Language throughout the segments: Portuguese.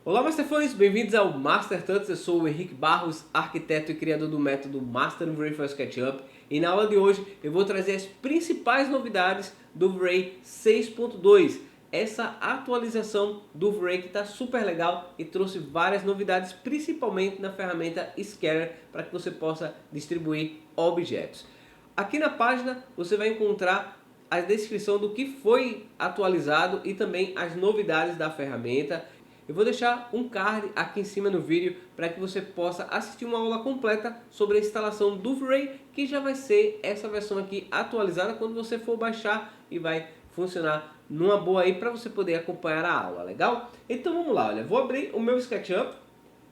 Olá, Masterfãs! Bem-vindos ao Master Tuts. Eu sou o Henrique Barros, arquiteto e criador do método Master no V-Ray for SketchUp. E na aula de hoje eu vou trazer as principais novidades do V-Ray 6.2. Essa atualização do V-Ray que está super legal e trouxe várias novidades, principalmente na ferramenta Scatter, para que você possa distribuir objetos. Aqui na página você vai encontrar a descrição do que foi atualizado e também as novidades da ferramenta. Eu vou deixar um card aqui em cima no vídeo para que você possa assistir uma aula completa sobre a instalação do V-Ray, que já vai ser essa versão aqui atualizada quando você for baixar e vai funcionar numa boa aí para você poder acompanhar a aula, legal? Então vamos lá, olha, vou abrir o meu SketchUp.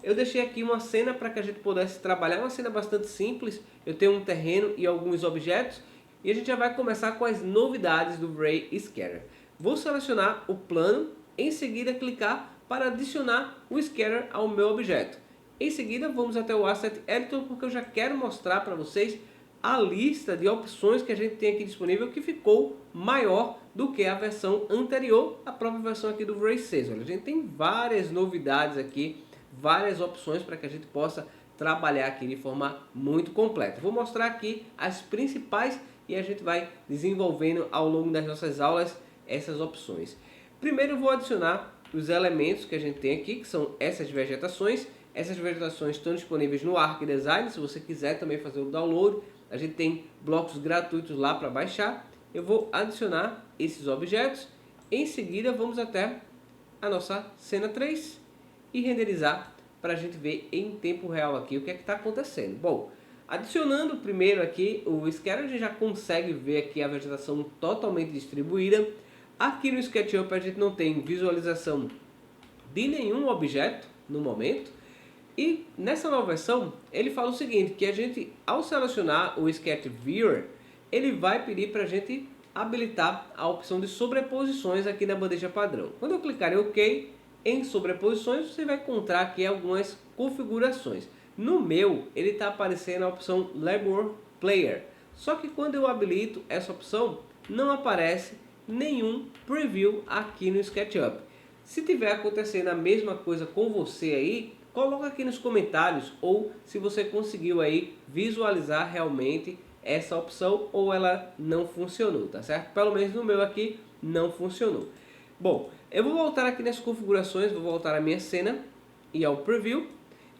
Eu deixei aqui uma cena para que a gente pudesse trabalhar, uma cena bastante simples. Eu tenho um terreno e alguns objetos e a gente já vai começar com as novidades do V-Ray Scatter. Vou selecionar o plano, em seguida clicar para adicionar o Scatter ao meu objeto. Em seguida vamos até o Asset Editor porque eu já quero mostrar para vocês a lista de opções que a gente tem aqui disponível, que ficou maior do que a versão anterior, a própria versão aqui do V-Ray 6. Olha, a gente tem várias novidades aqui, várias opções para que a gente possa trabalhar aqui de forma muito completa. Vou mostrar aqui as principais e a gente vai desenvolvendo ao longo das nossas aulas essas opções. Primeiro eu vou adicionar os elementos que a gente tem aqui, que são essas vegetações. Essas vegetações estão disponíveis no ArcDesign, se você quiser também fazer o download. A gente tem blocos gratuitos lá para baixar. Eu vou adicionar esses objetos. Em seguida vamos até a nossa cena 3 e renderizar para a gente ver em tempo real aqui o que é que está acontecendo. Bom, adicionando primeiro aqui o Scatter, a gente já consegue ver aqui a vegetação totalmente distribuída. Aqui no SketchUp a gente não tem visualização de nenhum objeto no momento. E nessa nova versão ele fala o seguinte, que a gente, ao selecionar o Sketch Viewer, ele vai pedir para a gente habilitar a opção de sobreposições aqui na bandeja padrão. Quando eu clicar em OK, em sobreposições, você vai encontrar aqui algumas configurações. No meu, ele está aparecendo a opção Labour Player. Só que quando eu habilito essa opção, não aparece nenhum preview aqui no SketchUp. Se tiver acontecendo a mesma coisa com você aí, coloca aqui nos comentários, ou se você conseguiu aí visualizar realmente essa opção ou ela não funcionou, tá certo? Pelo menos no meu aqui não funcionou. Bom, eu vou voltar aqui nas configurações, vou voltar à minha cena e ao preview.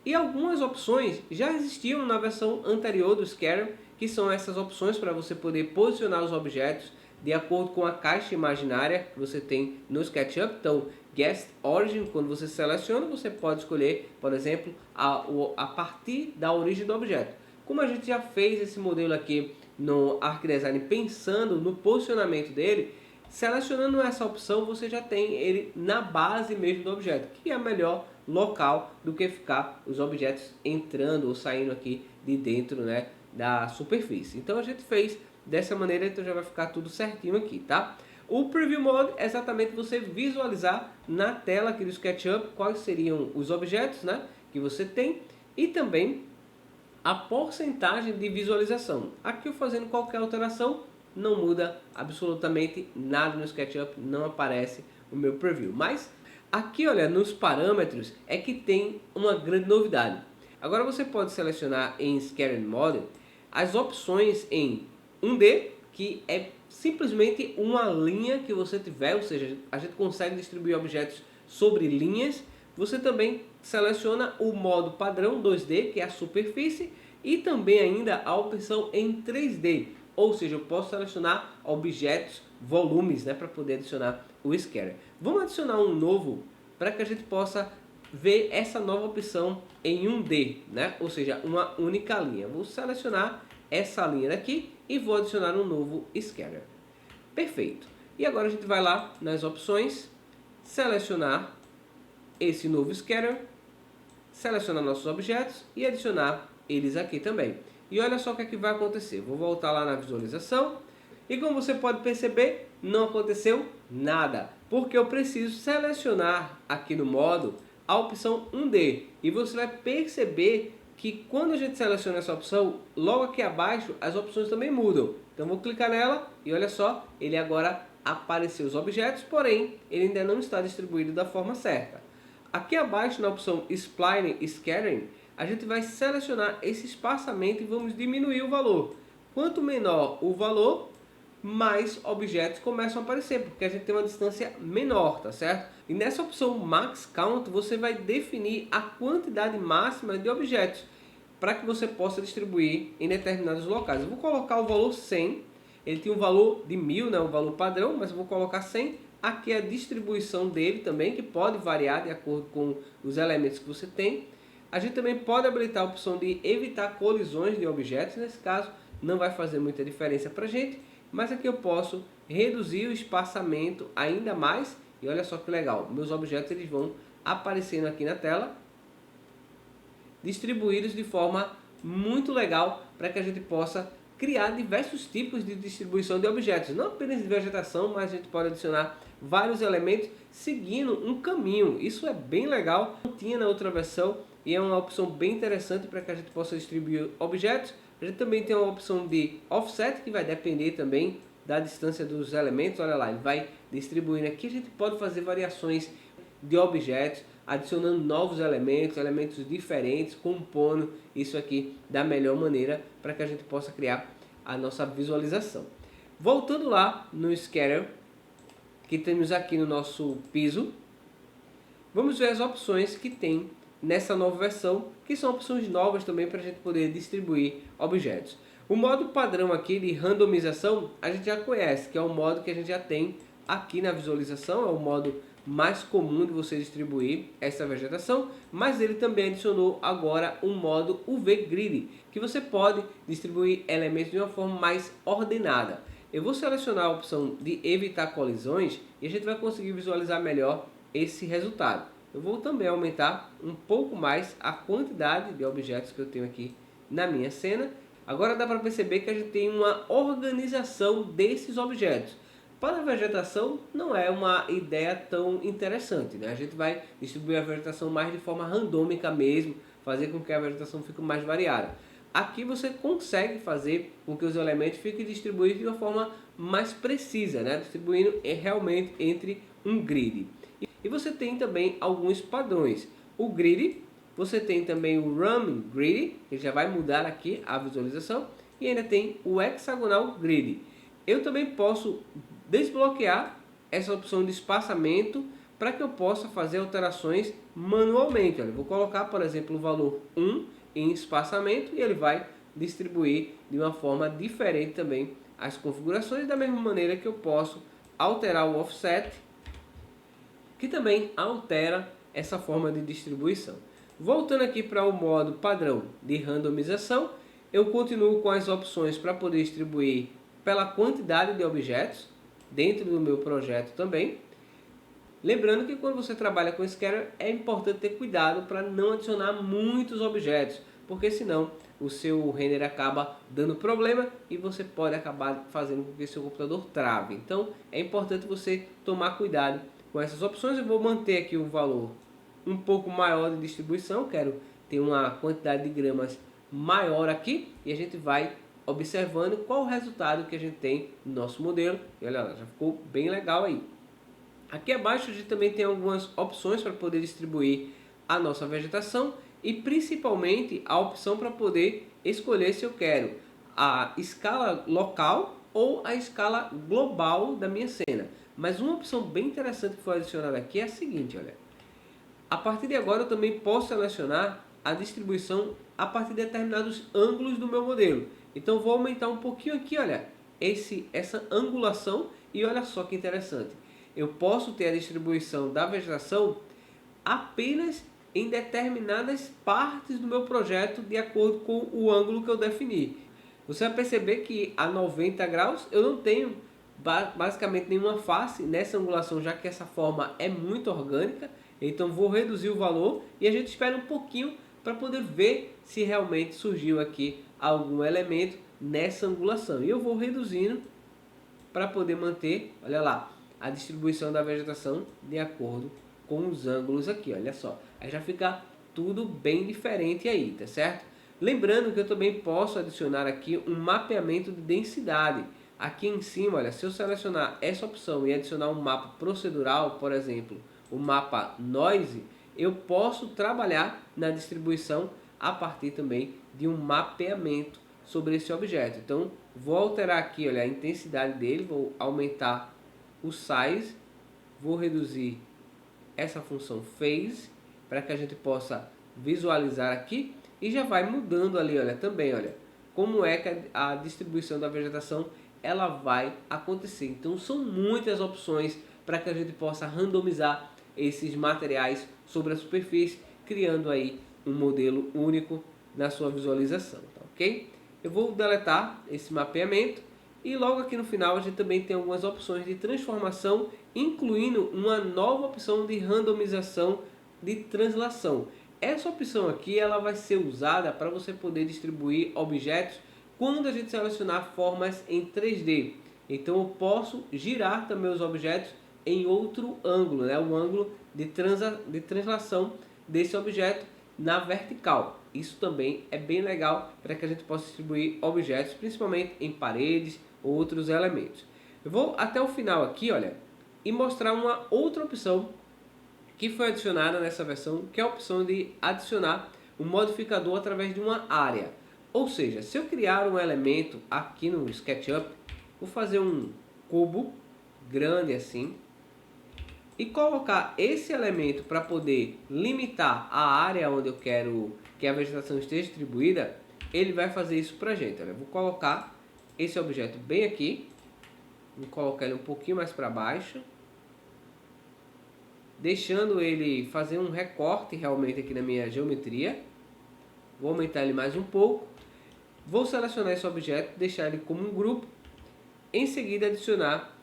E algumas opções já existiam na versão anterior do Scatter, que são essas opções para você poder posicionar os objetos de acordo com a caixa imaginária que você tem no SketchUp. Então, Guest Origin, quando você seleciona, você pode escolher, por exemplo, a partir da origem do objeto. Como a gente já fez esse modelo aqui no ArcDesign pensando no posicionamento dele, selecionando essa opção você já tem ele na base mesmo do objeto, que é melhor local do que ficar os objetos entrando ou saindo aqui de dentro, né, da superfície. Então a gente fez dessa maneira, então já vai ficar tudo certinho aqui, tá? O Preview Mode é exatamente você visualizar na tela aqui do SketchUp quais seriam os objetos, né, que você tem e também a porcentagem de visualização. Aqui eu fazendo qualquer alteração não muda absolutamente nada no SketchUp, não aparece o meu preview. Mas aqui, olha, nos parâmetros é que tem uma grande novidade. Agora você pode selecionar em Scatter Mode as opções em 1D, que é simplesmente uma linha que você tiver, ou seja, a gente consegue distribuir objetos sobre linhas. Você também seleciona o modo padrão 2D, que é a superfície, e também ainda a opção em 3D, ou seja, eu posso selecionar objetos, volumes, né, para poder adicionar o Scatter. Vamos adicionar um novo para que a gente possa ver essa nova opção em 1D, né? Ou seja, uma única linha. Vou selecionar essa linha daqui e vou adicionar um novo Scatter. Perfeito. E agora a gente vai lá nas opções, selecionar esse novo Scatter, selecionar nossos objetos e adicionar eles aqui também. E olha só o que é que vai acontecer. Vou voltar lá na visualização e como você pode perceber, não aconteceu nada, porque eu preciso selecionar aqui no modo a opção 1D. E você vai perceber que quando a gente seleciona essa opção, logo aqui abaixo as opções também mudam. Então vou clicar nela e olha só, ele agora apareceu os objetos, porém ele ainda não está distribuído da forma certa. Aqui abaixo na opção Spline Scattering, a gente vai selecionar esse espaçamento e vamos diminuir o valor. Quanto menor o valor, mais objetos começam a aparecer, porque a gente tem uma distância menor, tá certo? E nessa opção Max Count, você vai definir a quantidade máxima de objetos para que você possa distribuir em determinados locais. Eu vou colocar o valor 100, ele tem um valor de 1000, né, um valor padrão, mas eu vou colocar 100. Aqui é a distribuição dele também, que pode variar de acordo com os elementos que você tem. A gente também pode habilitar a opção de evitar colisões de objetos, nesse caso não vai fazer muita diferença para a gente, mas aqui eu posso reduzir o espaçamento ainda mais, e olha só que legal, meus objetos eles vão aparecendo aqui na tela, distribuídos de forma muito legal, para que a gente possa criar diversos tipos de distribuição de objetos, não apenas de vegetação, mas a gente pode adicionar vários elementos seguindo um caminho. Isso é bem legal, não tinha na outra versão e é uma opção bem interessante para que a gente possa distribuir objetos. A gente também tem uma opção de offset, que vai depender também da distância dos elementos. Olha lá, ele vai distribuindo aqui. A gente pode fazer variações de objetos, adicionando novos elementos, elementos diferentes, compondo isso aqui da melhor maneira para que a gente possa criar a nossa visualização. Voltando lá no Scatter, que temos aqui no nosso piso, vamos ver as opções que tem nessa nova versão, que são opções novas também para a gente poder distribuir objetos. O modo padrão aqui de randomização a gente já conhece, que é o modo que a gente já tem aqui na visualização, é o modo mais comum de você distribuir essa vegetação, mas ele também adicionou agora um modo UV Grid, que você pode distribuir elementos de uma forma mais ordenada. Eu vou selecionar a opção de evitar colisões e a gente vai conseguir visualizar melhor esse resultado. Eu vou também aumentar um pouco mais a quantidade de objetos que eu tenho aqui na minha cena. Agora dá para perceber que a gente tem uma organização desses objetos. Para a vegetação não é uma ideia tão interessante, né? A gente vai distribuir a vegetação mais de forma randômica mesmo, fazer com que a vegetação fique mais variada. Aqui você consegue fazer com que os elementos fiquem distribuídos de uma forma mais precisa, né? Distribuindo realmente entre um grid. E você tem também alguns padrões. O grid, você tem também o Roaming Grid, que já vai mudar aqui a visualização, e ainda tem o Hexagonal Grid. Eu também posso desbloquear essa opção de espaçamento para que eu possa fazer alterações manualmente. Olha, vou colocar, por exemplo, o valor 1 em espaçamento e ele vai distribuir de uma forma diferente também as configurações, da mesma maneira que eu posso alterar o offset, que também altera essa forma de distribuição. Voltando aqui para o modo padrão de randomização, eu continuo com as opções para poder distribuir pela quantidade de objetos dentro do meu projeto também. Lembrando que quando você trabalha com Scatter é importante ter cuidado para não adicionar muitos objetos, porque senão o seu render acaba dando problema e você pode acabar fazendo com que seu computador trave. Então é importante você tomar cuidado com essas opções. Eu vou manter aqui um valor um pouco maior de distribuição, quero ter uma quantidade de gramas maior aqui e a gente vai observando qual o resultado que a gente tem no nosso modelo. E olha lá, já ficou bem legal aí. Aqui abaixo a gente também tem algumas opções para poder distribuir a nossa vegetação e principalmente a opção para poder escolher se eu quero a escala local ou a escala global da minha cena. Mas uma opção bem interessante que foi adicionada aqui é a seguinte, olha. A partir de agora eu também posso selecionar a distribuição a partir de determinados ângulos do meu modelo. Então vou aumentar um pouquinho aqui, olha, essa angulação e olha só que interessante. Eu posso ter a distribuição da vegetação apenas em determinadas partes do meu projeto de acordo com o ângulo que eu defini. Você vai perceber que a 90 graus eu não tenho basicamente nenhuma face nessa angulação, já que essa forma é muito orgânica. Então vou reduzir o valor e a gente espera um pouquinho para poder ver se realmente surgiu aqui algum elemento nessa angulação. E eu vou reduzindo para poder manter, olha lá, a distribuição da vegetação de acordo com os ângulos aqui, olha só. Aí já fica tudo bem diferente aí, tá certo? Lembrando que eu também posso adicionar aqui um mapeamento de densidade. Aqui em cima, olha, se eu selecionar essa opção e adicionar um mapa procedural, por exemplo, o mapa Noise, eu posso trabalhar na distribuição a partir também de um mapeamento sobre esse objeto. Então, vou alterar aqui, olha, a intensidade dele, vou aumentar o size, vou reduzir essa função phase para que a gente possa visualizar aqui e já vai mudando ali, olha, também, olha, como é que a distribuição da vegetação ela vai acontecer. Então, são muitas opções para que a gente possa randomizar esses materiais sobre a superfície, criando aí um modelo único na sua visualização, tá ok? Eu vou deletar esse mapeamento e logo aqui no final a gente também tem algumas opções de transformação, incluindo uma nova opção de randomização de translação. Essa opção aqui ela vai ser usada para você poder distribuir objetos quando a gente selecionar formas em 3D. Então eu posso girar também os objetos em outro ângulo, né? O ângulo de translação desse objeto na vertical. Isso também é bem legal para que a gente possa distribuir objetos, principalmente em paredes ou outros elementos. Eu vou até o final aqui, olha, e mostrar uma outra opção que foi adicionada nessa versão, que é a opção de adicionar um modificador através de uma área. Ou seja, se eu criar um elemento aqui no SketchUp, vou fazer um cubo grande assim, e colocar esse elemento para poder limitar a área onde eu quero que a vegetação esteja distribuída, ele vai fazer isso para a gente. Olha, eu vou colocar esse objeto bem aqui, vou colocar ele um pouquinho mais para baixo, deixando ele fazer um recorte realmente aqui na minha geometria. Vou aumentar ele mais um pouco, vou selecionar esse objeto, deixar ele como um grupo, em seguida adicionar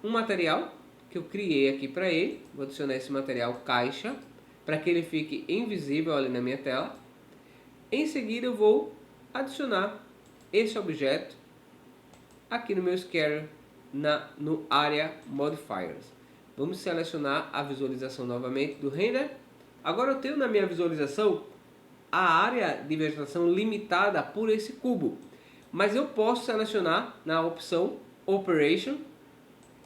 um material que eu criei aqui para ele. Vou adicionar esse material caixa para que ele fique invisível ali na minha tela. Em seguida eu vou adicionar esse objeto aqui no meu Scatter no Area Modifiers. Vamos selecionar a visualização novamente do render. Agora eu tenho na minha visualização a área de vegetação limitada por esse cubo, mas eu posso selecionar na opção Operation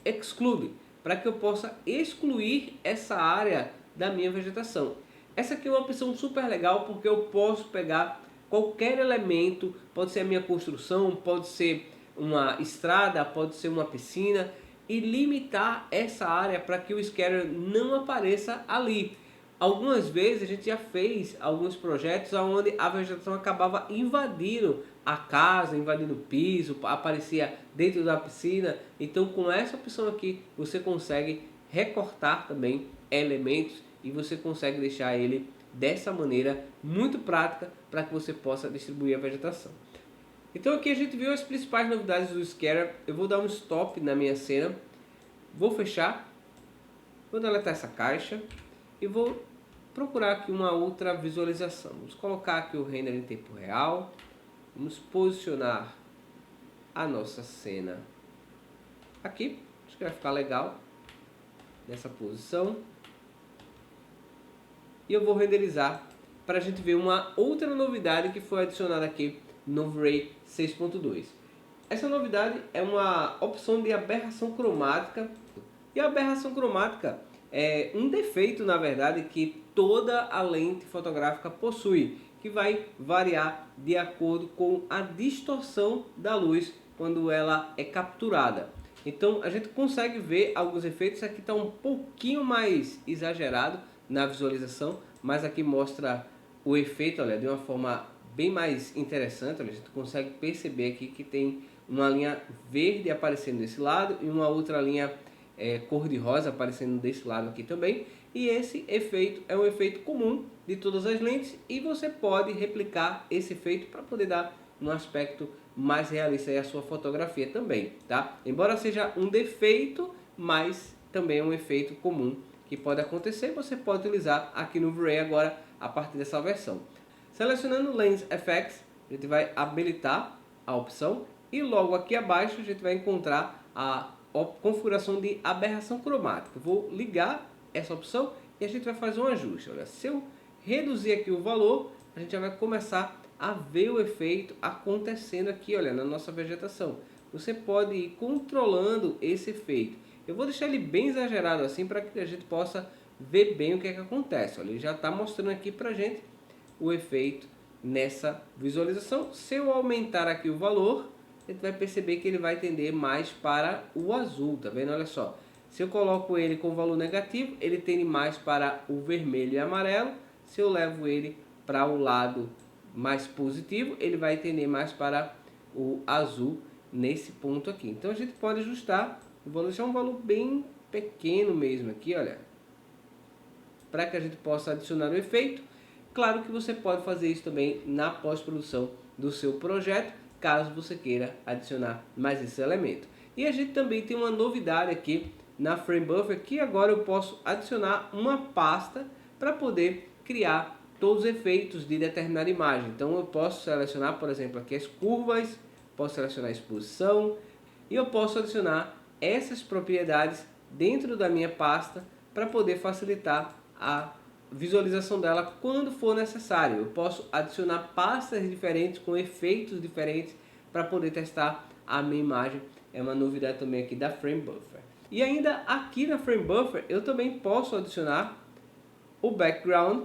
Exclude para que eu possa excluir essa área da minha vegetação. Essa aqui é uma opção super legal porque eu posso pegar qualquer elemento, pode ser a minha construção, pode ser uma estrada, pode ser uma piscina, e limitar essa área para que o scatter não apareça ali. Algumas vezes a gente já fez alguns projetos onde a vegetação acabava invadindo a casa, invadindo o piso, aparecia dentro da piscina. Então com essa opção aqui você consegue recortar também elementos e você consegue deixar ele dessa maneira muito prática para que você possa distribuir a vegetação. Então aqui a gente viu as principais novidades do Scatter. Eu vou dar um stop na minha cena, vou fechar, vou deletar essa caixa e vou procurar aqui uma outra visualização. Vamos colocar aqui o render em tempo real, vamos posicionar a nossa cena aqui, acho que vai ficar legal nessa posição. E eu vou renderizar para a gente ver uma outra novidade que foi adicionada aqui no V-Ray 6.2. Essa novidade é uma opção de aberração cromática. E a aberração cromática é um defeito, na verdade, que toda a lente fotográfica possui, que vai variar de acordo com a distorção da luz quando ela é capturada. Então a gente consegue ver alguns efeitos. Aqui está um pouquinho mais exagerado na visualização, mas aqui mostra o efeito, olha, de uma forma bem mais interessante. Olha, a gente consegue perceber aqui que tem uma linha verde aparecendo desse lado e uma outra linha cor-de-rosa aparecendo desse lado aqui também. E esse efeito é um efeito comum de todas as lentes e você pode replicar esse efeito para poder dar um aspecto mais realista à sua fotografia também, tá? Embora seja um defeito, mas também é um efeito comum que pode acontecer. Você pode utilizar aqui no V-Ray agora a partir dessa versão. Selecionando Lens FX, a gente vai habilitar a opção e logo aqui abaixo a gente vai encontrar a configuração de aberração cromática. Eu vou ligar essa opção e a gente vai fazer um ajuste. Olha, se eu reduzir aqui o valor, a gente já vai começar a ver o efeito acontecendo aqui, olha, na nossa vegetação. Você pode ir controlando esse efeito. Eu vou deixar ele bem exagerado assim para que a gente possa ver bem o que é que acontece. Olha, ele já está mostrando aqui pra gente o efeito nessa visualização. Se eu aumentar aqui o valor, a gente vai perceber que ele vai tender mais para o azul, tá vendo? Olha só, se eu coloco ele com valor negativo, ele tende mais para o vermelho e amarelo. Se eu levo ele para o lado mais positivo, ele vai tender mais para o azul nesse ponto aqui. Então a gente pode ajustar, vou deixar um valor bem pequeno mesmo aqui, olha, para que a gente possa adicionar o efeito. Claro que você pode fazer isso também na pós-produção do seu projeto, caso você queira adicionar mais esse elemento. E a gente também tem uma novidade aqui na Frame Buffer, que agora eu posso adicionar uma pasta para poder criar todos os efeitos de determinada imagem. Então eu posso selecionar, por exemplo, aqui as curvas, posso selecionar a exposição e eu posso adicionar essas propriedades dentro da minha pasta para poder facilitar a visualização dela quando for necessário. Eu posso adicionar pastas diferentes com efeitos diferentes para poder testar a minha imagem. É uma novidade também aqui da Frame Buffer. E ainda aqui na Frame Buffer eu também posso adicionar o background.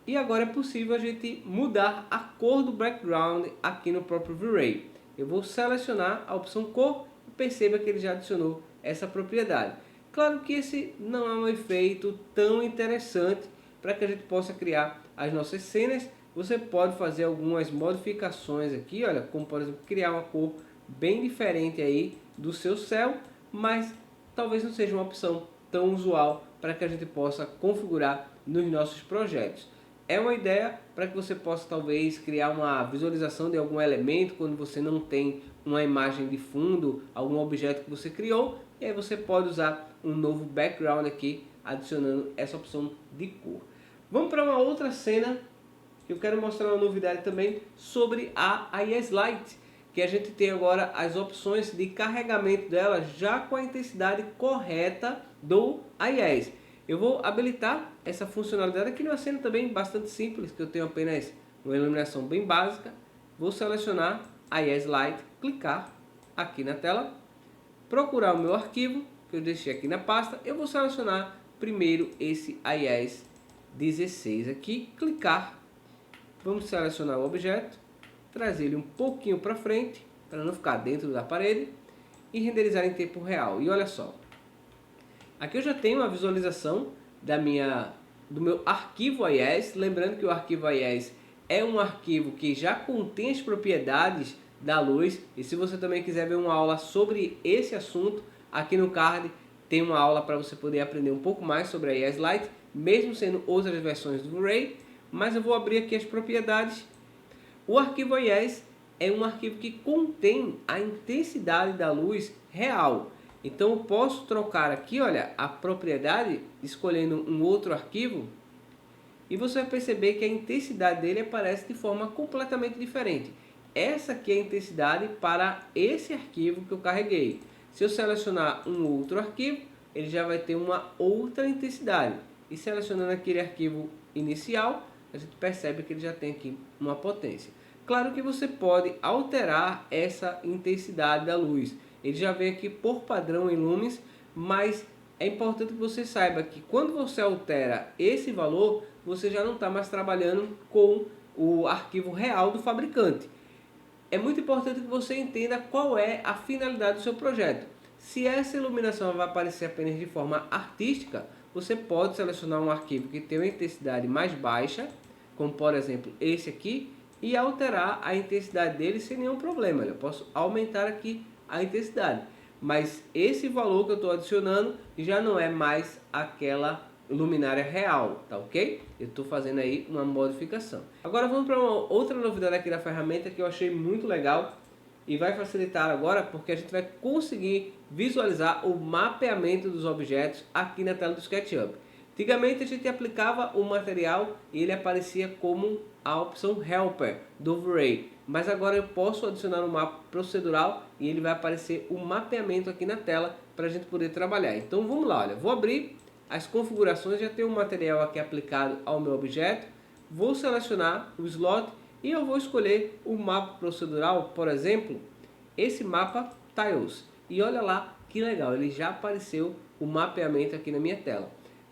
E agora é possível a gente mudar a cor do background aqui no próprio V-Ray. Eu vou selecionar a opção cor e perceba que ele já adicionou essa propriedade. Claro que esse não é um efeito tão interessante para que a gente possa criar as nossas cenas. Você pode fazer algumas modificações aqui, olha, como por exemplo criar uma cor bem diferente aí do seu céu, mas talvez não seja uma opção tão usual para que a gente possa configurar nos nossos projetos. É uma ideia para que você possa talvez criar uma visualização de algum elemento quando você não tem uma imagem de fundo, algum objeto que você criou, e aí você pode usar um novo background aqui, adicionando essa opção de cor. Vamos para uma outra cena, que eu quero mostrar uma novidade também sobre a IES Lite, que a gente tem agora as opções de carregamento dela já com a intensidade correta do IES. Eu vou habilitar essa funcionalidade aqui numa cena também bastante simples, que eu tenho apenas uma iluminação bem básica. Vou selecionar a IES Lite, clicar aqui na tela, procurar o meu arquivo, que eu deixei aqui na pasta. Eu vou selecionar primeiro esse IES 16 aqui, clicar. Vamos selecionar o objeto, trazer ele um pouquinho para frente, para não ficar dentro da parede, e renderizar em tempo real. E olha só, aqui eu já tenho a visualização do meu arquivo IES. Lembrando que o arquivo IES é um arquivo que já contém as propriedades da luz. E se você também quiser ver uma aula sobre esse assunto, aqui no card tem uma aula para você poder aprender um pouco mais sobre a IES Lite, mesmo sendo outras versões do Blu-ray. Mas eu vou abrir aqui as propriedades. O arquivo IES é um arquivo que contém a intensidade da luz real. Então eu posso trocar aqui, olha, a propriedade, escolhendo um outro arquivo, e você vai perceber que a intensidade dele aparece de forma completamente diferente. Essa aqui é a intensidade para esse arquivo que eu carreguei. Se eu selecionar um outro arquivo, ele já vai ter uma outra intensidade. E selecionando aquele arquivo inicial, a gente percebe que ele já tem aqui uma potência. Claro que você pode alterar essa intensidade da luz. Ele já vem aqui por padrão em lumens, mas é importante que você saiba que quando você altera esse valor, você já não está mais trabalhando com o arquivo real do fabricante. É muito importante que você entenda qual é a finalidade do seu projeto. Se essa iluminação vai aparecer apenas de forma artística, você pode selecionar um arquivo que tem uma intensidade mais baixa, como por exemplo esse aqui, e alterar a intensidade dele sem nenhum problema. Eu posso aumentar aqui a intensidade, mas esse valor que eu estou adicionando já não é mais aquela luminária real, tá ok? Eu estou fazendo aí uma modificação. Agora vamos para uma outra novidade aqui da ferramenta que eu achei muito legal e vai facilitar agora, porque a gente vai conseguir visualizar o mapeamento dos objetos aqui na tela do SketchUp. Antigamente a gente aplicava o material e ele aparecia como a opção Helper do V-Ray, mas agora eu posso adicionar um mapa procedural e ele vai aparecer o mapeamento aqui na tela para a gente poder trabalhar. Então vamos lá, olha, vou abrir as configurações, já tem um material aqui aplicado ao meu objeto, vou selecionar o slot e eu vou escolher o mapa procedural, por exemplo, esse mapa Tiles, e olha lá que legal, ele já apareceu o mapeamento aqui na minha tela.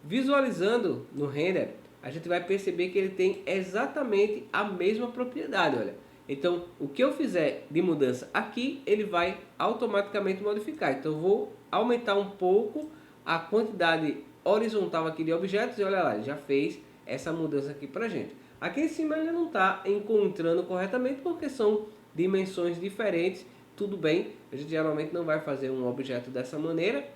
Visualizando no render, a gente vai perceber que ele tem exatamente a mesma propriedade, olha. Então, o que eu fizer de mudança aqui, ele vai automaticamente modificar. Então, eu vou aumentar um pouco a quantidade horizontal aqui de objetos e olha lá, ele já fez essa mudança aqui pra gente. Aqui em cima ele não está encontrando corretamente porque são dimensões diferentes. Tudo bem, a gente geralmente não vai fazer um objeto dessa maneira,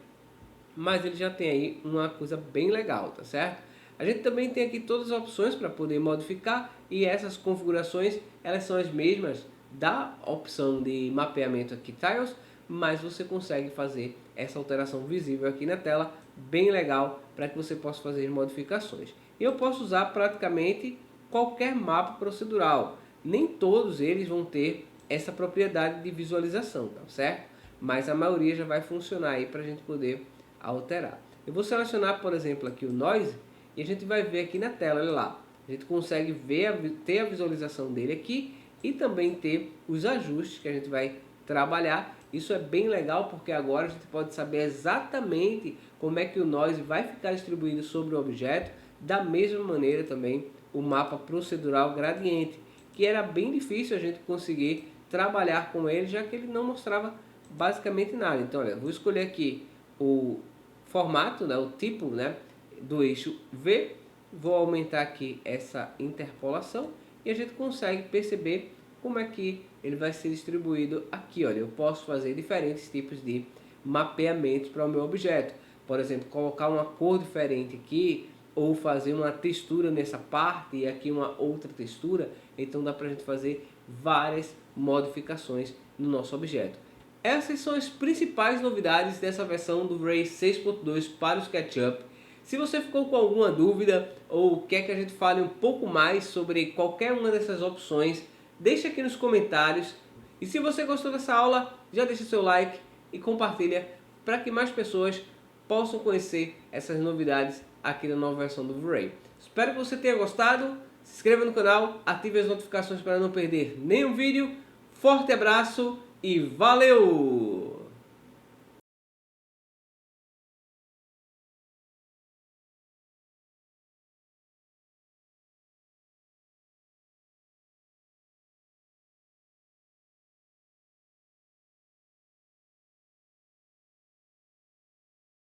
mas ele já tem aí uma coisa bem legal, tá certo? A gente também tem aqui todas as opções para poder modificar e essas configurações elas são as mesmas da opção de mapeamento aqui Tiles, mas você consegue fazer essa alteração visível aqui na tela, bem legal para que você possa fazer modificações. Eu posso usar praticamente qualquer mapa procedural, nem todos eles vão ter essa propriedade de visualização, tá certo? Mas a maioria já vai funcionar aí para a gente poder alterar. Eu vou selecionar, por exemplo, aqui o Noise e a gente vai ver aqui na tela, olha lá. A gente consegue ver, ter a visualização dele aqui e também ter os ajustes que a gente vai trabalhar. Isso é bem legal porque agora a gente pode saber exatamente como é que o Noise vai ficar distribuído sobre o objeto. Da mesma maneira também o mapa procedural gradiente, que era bem difícil a gente conseguir trabalhar com ele, já que ele não mostrava basicamente nada. Então, olha, vou escolher aqui o formato, né, o tipo, né, do eixo V, vou aumentar aqui essa interpolação e a gente consegue perceber como é que ele vai ser distribuído aqui. Olha, eu posso fazer diferentes tipos de mapeamentos para o meu objeto. Por exemplo, colocar uma cor diferente aqui, ou fazer uma textura nessa parte e aqui uma outra textura. Então dá para a gente fazer várias modificações no nosso objeto. Essas são as principais novidades dessa versão do Ray 6.2 para o SketchUp. Se você ficou com alguma dúvida ou quer que a gente fale um pouco mais sobre qualquer uma dessas opções, deixa aqui nos comentários. E se você gostou dessa aula, já deixa seu like e compartilha para que mais pessoas possam conhecer essas novidades aqui na nova versão do V-Ray. Espero que você tenha gostado. Se inscreva no canal, ative as notificações para não perder nenhum vídeo. Forte abraço e valeu!